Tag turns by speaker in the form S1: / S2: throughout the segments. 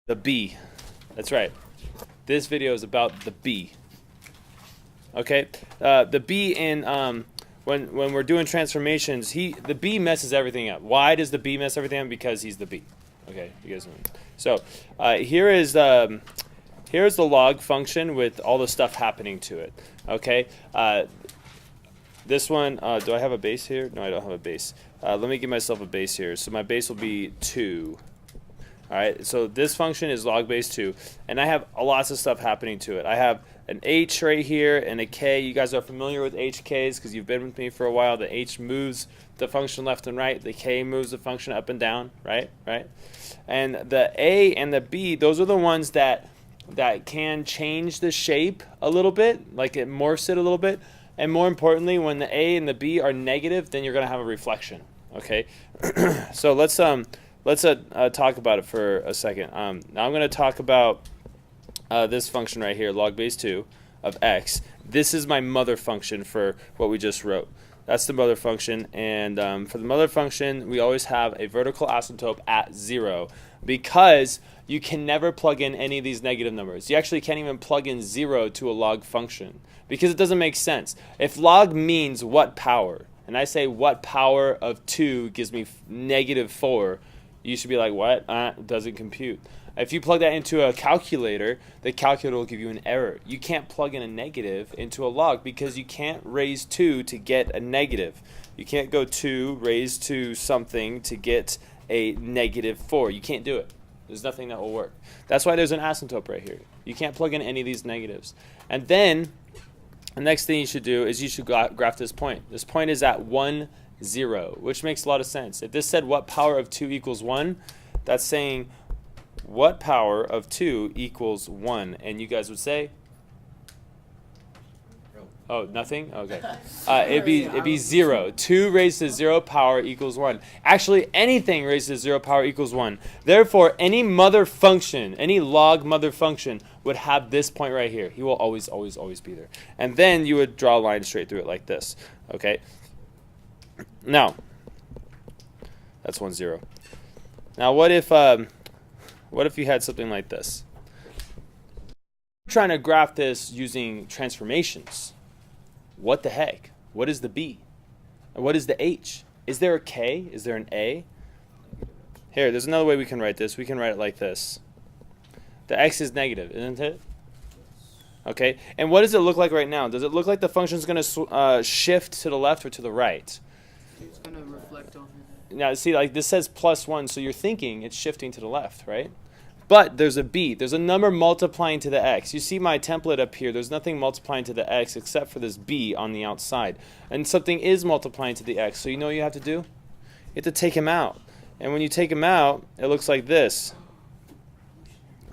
S1: The b. That's right. This video is about the b. Okay, the b in when we're doing transformations, the b messes everything up. Why does the b mess everything up? Because he's the b. Okay, you guys know. So here's the log function with all the stuff happening to it. Okay, this one. Do I have a base here? No, I don't have a base. Let me give myself a base here. So my base will be 2. All right, so this function is log base 2, and I have lots of stuff happening to it. I have an h right here and a k. You guys are familiar with hk's because you've been with me for a while. The h moves the function left and right. The k moves the function up and down, right? And the a and the b, those are the ones that can change the shape a little bit, like it morphs it a little bit. And more importantly, when the a and the b are negative, then you're going to have a reflection. Okay, so let's talk about it for a second. Now I'm going to talk about this function right here, log base 2 of x. This is my mother function for what we just wrote. That's the mother function, and for the mother function, we always have a vertical asymptote at 0 because you can never plug in any of these negative numbers. You actually can't even plug in 0 to a log function because it doesn't make sense. If log means what power, and I say what power of 2 gives me -4, you should be like, what? It doesn't compute. If you plug that into a calculator, the calculator will give you an error. You can't plug in a negative into a log because you can't raise 2 to get a negative. You can't go 2 raised to something to get a -4. You can't do it. There's nothing that will work. That's why there's an asymptote right here. You can't plug in any of these negatives. And then the next thing you should do is you should graph this point. This point is at 1, 0, which makes a lot of sense. If this said what power of 2 equals 1, that's saying what power of 2 equals 1, and you guys would say, oh, nothing? Okay. It'd be 0. 2 raised to 0 power equals 1. Actually, anything raised to 0 power equals 1. Therefore, any mother function, any log mother function would have this point right here. He will always, always, always be there. And then you would draw a line straight through it like this. Okay. Now, that's 1, 0. Now, what if you had something like this? I'm trying to graph this using transformations. What the heck? What is the b? And what is the h? Is there a k? Is there an a? Here, there's another way we can write this. We can write it like this. The x is negative, isn't it? Okay. And what does it look like right now? Does it look like the function is going to shift to the left or to the right?
S2: It's going to reflect on it.
S1: Now, see, like this says +1, so you're thinking it's shifting to the left, right? But there's a b. There's a number multiplying to the x. You see my template up here. There's nothing multiplying to the x except for this b on the outside. And something is multiplying to the x. So you know what you have to do? You have to take him out. And when you take him out, it looks like this.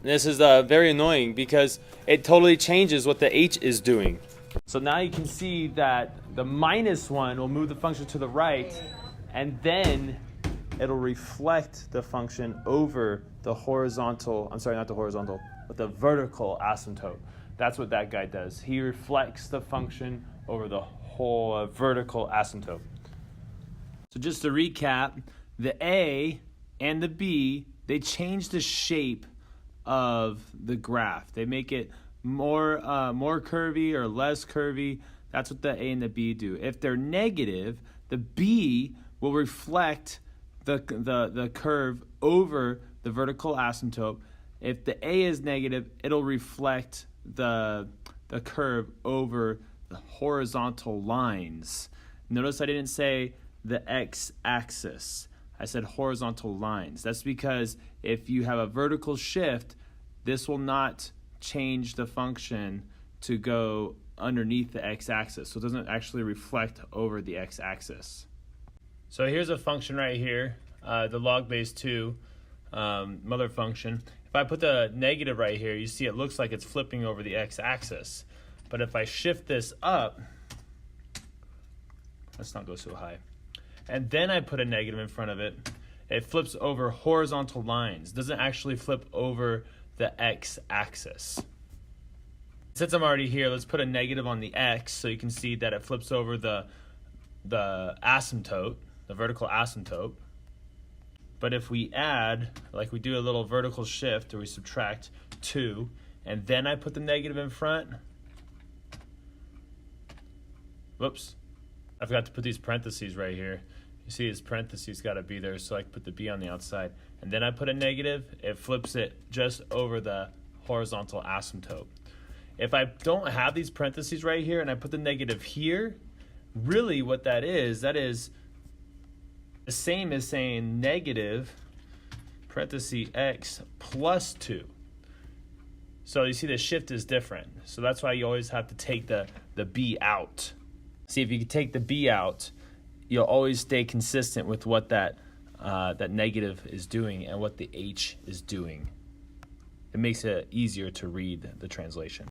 S1: This is very annoying because it totally changes what the h is doing. So now you can see that the -1 will move the function to the right, and then it'll reflect the function over the horizontal, I'm sorry, not the horizontal, but the vertical asymptote. That's what that guy does. He reflects the function over the whole vertical asymptote. So just to recap, the A and the B, they change the shape of the graph. They make it more curvy or less curvy. That's what the A and the B do. If they're negative, the B will reflect the curve over the vertical asymptote. If the A is negative, it'll reflect the curve over the horizontal lines. Notice I didn't say the x-axis. I said horizontal lines. That's because if you have a vertical shift, this will not change the function to go underneath the x-axis. So it doesn't actually reflect over the x-axis. So here's a function right here, the log base 2 mother function. If I put the negative right here, you see it looks like it's flipping over the x-axis. But if I shift this up, let's not go so high, and then I put a negative in front of it, it flips over horizontal lines. It doesn't actually flip over the x-axis. Since I'm already here, let's put a negative on the x so you can see that it flips over the asymptote, the vertical asymptote. But if we add, like we do a little vertical shift, or we subtract 2, and then I put the negative in front, whoops, I forgot to put these parentheses right here. You see his parentheses got to be there, so I can put the B on the outside. And then I put a negative, it flips it just over the horizontal asymptote. If I don't have these parentheses right here and I put the negative here, really what that is the same as saying negative parenthesis x plus 2. So you see the shift is different. So that's why you always have to take the B out. See, if you can take the B out, you'll always stay consistent with what that negative is doing and what the H is doing. It makes it easier to read the translation.